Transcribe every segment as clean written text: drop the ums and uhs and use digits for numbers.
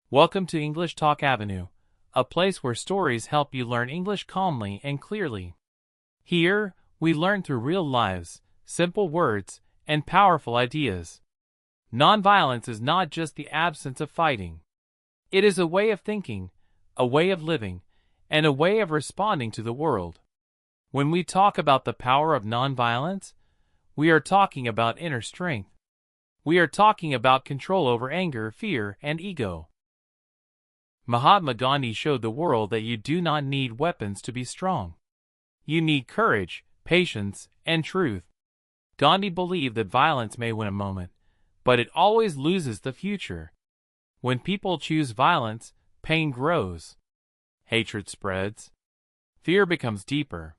Welcome to English Talk Avenue, a place where stories help you learn English calmly and clearly. Here, we learn through real lives, simple words, and powerful ideas. Nonviolence is not just the absence of fighting. It is a way of thinking, a way of living, and a way of responding to the world. When we talk about the power of nonviolence, we are talking about inner strength. We are talking about control over anger, fear, and ego. Mahatma Gandhi showed the world that you do not need weapons to be strong. You need courage, patience, and truth. Gandhi believed that violence may win a moment, but it always loses the future. When people choose violence, pain grows. Hatred spreads. Fear becomes deeper.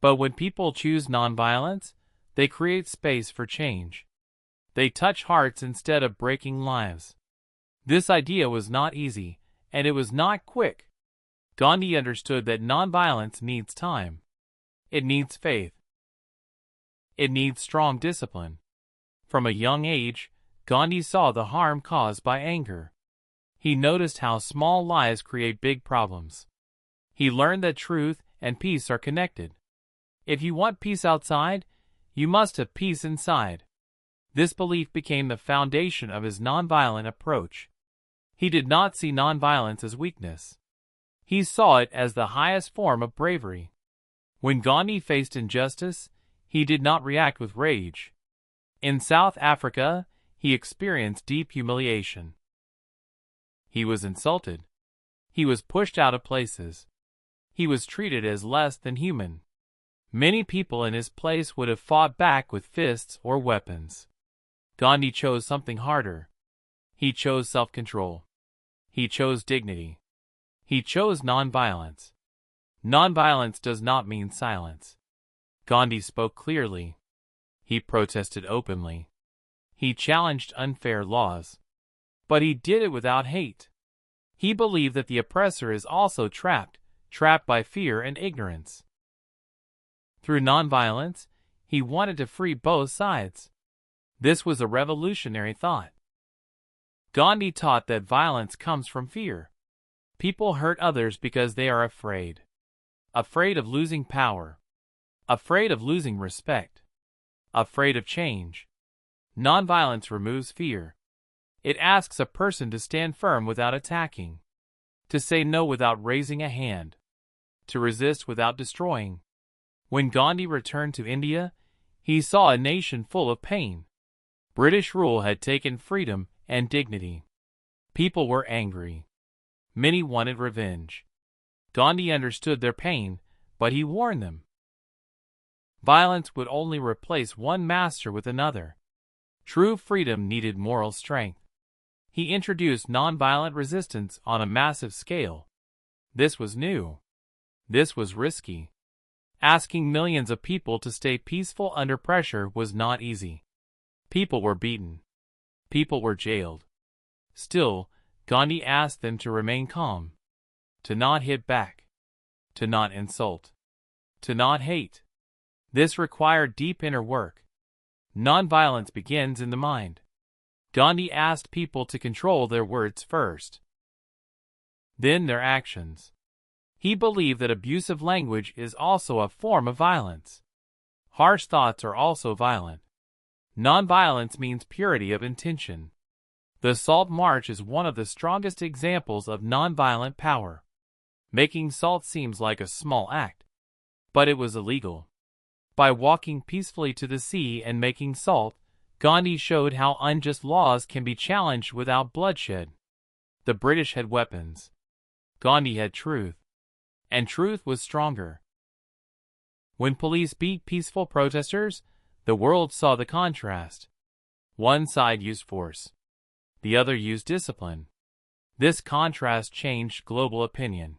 But when people choose nonviolence, they create space for change. They touch hearts instead of breaking lives. This idea was not easy, and it was not quick. Gandhi understood that nonviolence needs time. It needs faith. It needs strong discipline. From a young age, Gandhi saw the harm caused by anger. He noticed how small lies create big problems. He learned that truth and peace are connected. If you want peace outside, you must have peace inside. This belief became the foundation of his nonviolent approach. He did not see nonviolence as weakness. He saw it as the highest form of bravery. When Gandhi faced injustice, he did not react with rage. In South Africa, he experienced deep humiliation. He was insulted. He was pushed out of places. He was treated as less than human. Many people in his place would have fought back with fists or weapons. Gandhi chose something harder. He chose self-control. He chose dignity. He chose nonviolence. Nonviolence does not mean silence. Gandhi spoke clearly. He protested openly. He challenged unfair laws. But he did it without hate. He believed that the oppressor is also trapped by fear and ignorance. Through nonviolence, he wanted to free both sides. This was a revolutionary thought. Gandhi taught that violence comes from fear. People hurt others because they are afraid. Afraid of losing power. Afraid of losing respect. Afraid of change. Nonviolence removes fear. It asks a person to stand firm without attacking. To say no without raising a hand. To resist without destroying. When Gandhi returned to India, he saw a nation full of pain. British rule had taken freedom and dignity. People were angry. Many wanted revenge. Gandhi understood their pain, but he warned them. Violence would only replace one master with another. True freedom needed moral strength. He introduced nonviolent resistance on a massive scale. This was new. This was risky. Asking millions of people to stay peaceful under pressure was not easy. People were beaten. People were jailed. Still, Gandhi asked them to remain calm, to not hit back, to not insult, to not hate. This required deep inner work. Nonviolence begins in the mind. Gandhi asked people to control their words first, then their actions. He believed that abusive language is also a form of violence. Harsh thoughts are also violent. Nonviolence means purity of intention. The Salt March is one of the strongest examples of nonviolent power. Making salt seems like a small act, but it was illegal. By walking peacefully to the sea and making salt, Gandhi showed how unjust laws can be challenged without bloodshed. The British had weapons. Gandhi had truth. And truth was stronger. When police beat peaceful protesters, the world saw the contrast. One side used force. The other used discipline. This contrast changed global opinion.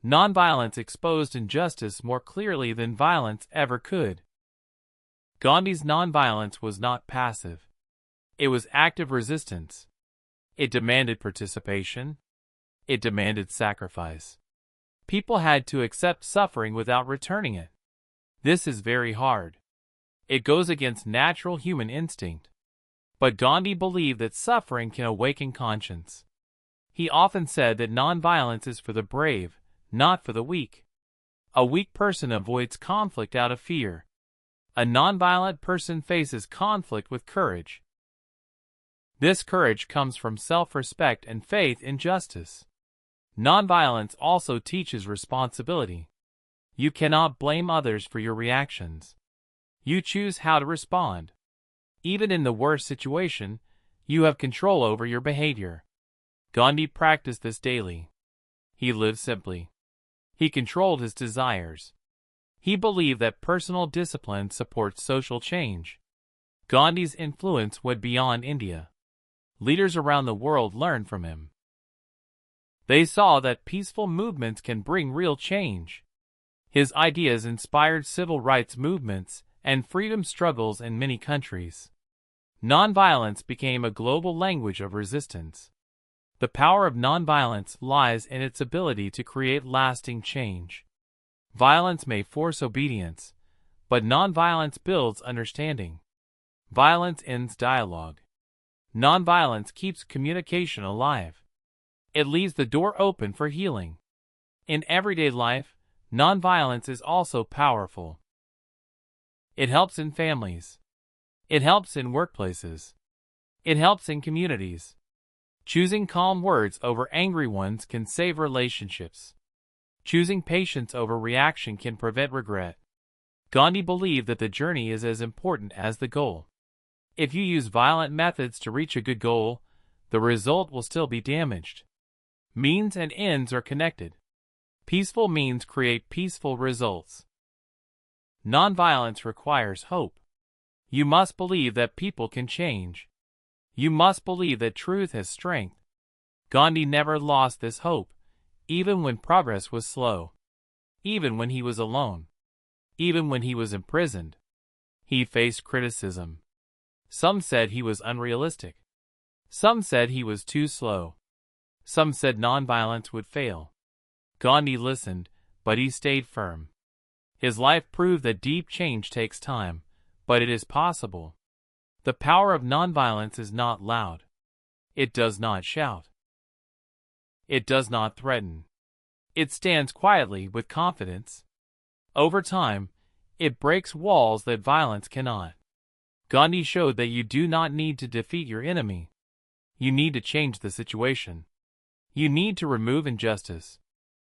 Nonviolence exposed injustice more clearly than violence ever could. Gandhi's nonviolence was not passive. It was active resistance. It demanded participation. It demanded sacrifice. People had to accept suffering without returning it. This is very hard. It goes against natural human instinct. But Gandhi believed that suffering can awaken conscience. He often said that nonviolence is for the brave, not for the weak. A weak person avoids conflict out of fear. A nonviolent person faces conflict with courage. This courage comes from self-respect and faith in justice. Nonviolence also teaches responsibility. You cannot blame others for your reactions. You choose how to respond. Even in the worst situation, you have control over your behavior. Gandhi practiced this daily. He lived simply. He controlled his desires. He believed that personal discipline supports social change. Gandhi's influence went beyond India. Leaders around the world learned from him. They saw that peaceful movements can bring real change. His ideas inspired civil rights movements and freedom struggles in many countries. Nonviolence became a global language of resistance. The power of nonviolence lies in its ability to create lasting change. Violence may force obedience, but nonviolence builds understanding. Violence ends dialogue. Nonviolence keeps communication alive. It leaves the door open for healing. In everyday life, nonviolence is also powerful. It helps in families. It helps in workplaces. It helps in communities. Choosing calm words over angry ones can save relationships. Choosing patience over reaction can prevent regret. Gandhi believed that the journey is as important as the goal. If you use violent methods to reach a good goal, the result will still be damaged. Means and ends are connected. Peaceful means create peaceful results. Nonviolence requires hope. You must believe that people can change. You must believe that truth has strength. Gandhi never lost this hope, even when progress was slow. Even when he was alone. Even when he was imprisoned. He faced criticism. Some said he was unrealistic. Some said he was too slow. Some said nonviolence would fail. Gandhi listened, but he stayed firm. His life proved that deep change takes time, but it is possible. The power of nonviolence is not loud. It does not shout. It does not threaten. It stands quietly with confidence. Over time, it breaks walls that violence cannot. Gandhi showed that you do not need to defeat your enemy. You need to change the situation. You need to remove injustice.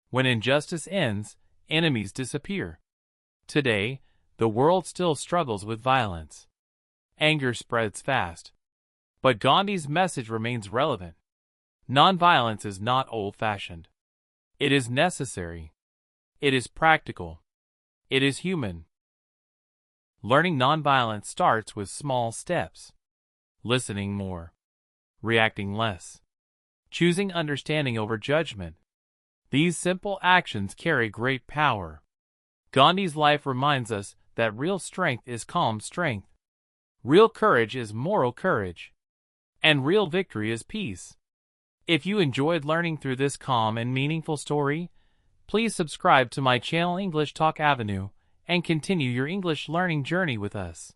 When injustice ends, enemies disappear. Today, the world still struggles with violence. Anger spreads fast. But Gandhi's message remains relevant. Nonviolence is not old-fashioned. It is necessary. It is practical. It is human. Learning nonviolence starts with small steps. Listening more. Reacting less. Choosing understanding over judgment. These simple actions carry great power. Gandhi's life reminds us that real strength is calm strength. Real courage is moral courage. And real victory is peace. If you enjoyed learning through this calm and meaningful story, please subscribe to my channel English Talk Avenue and continue your English learning journey with us.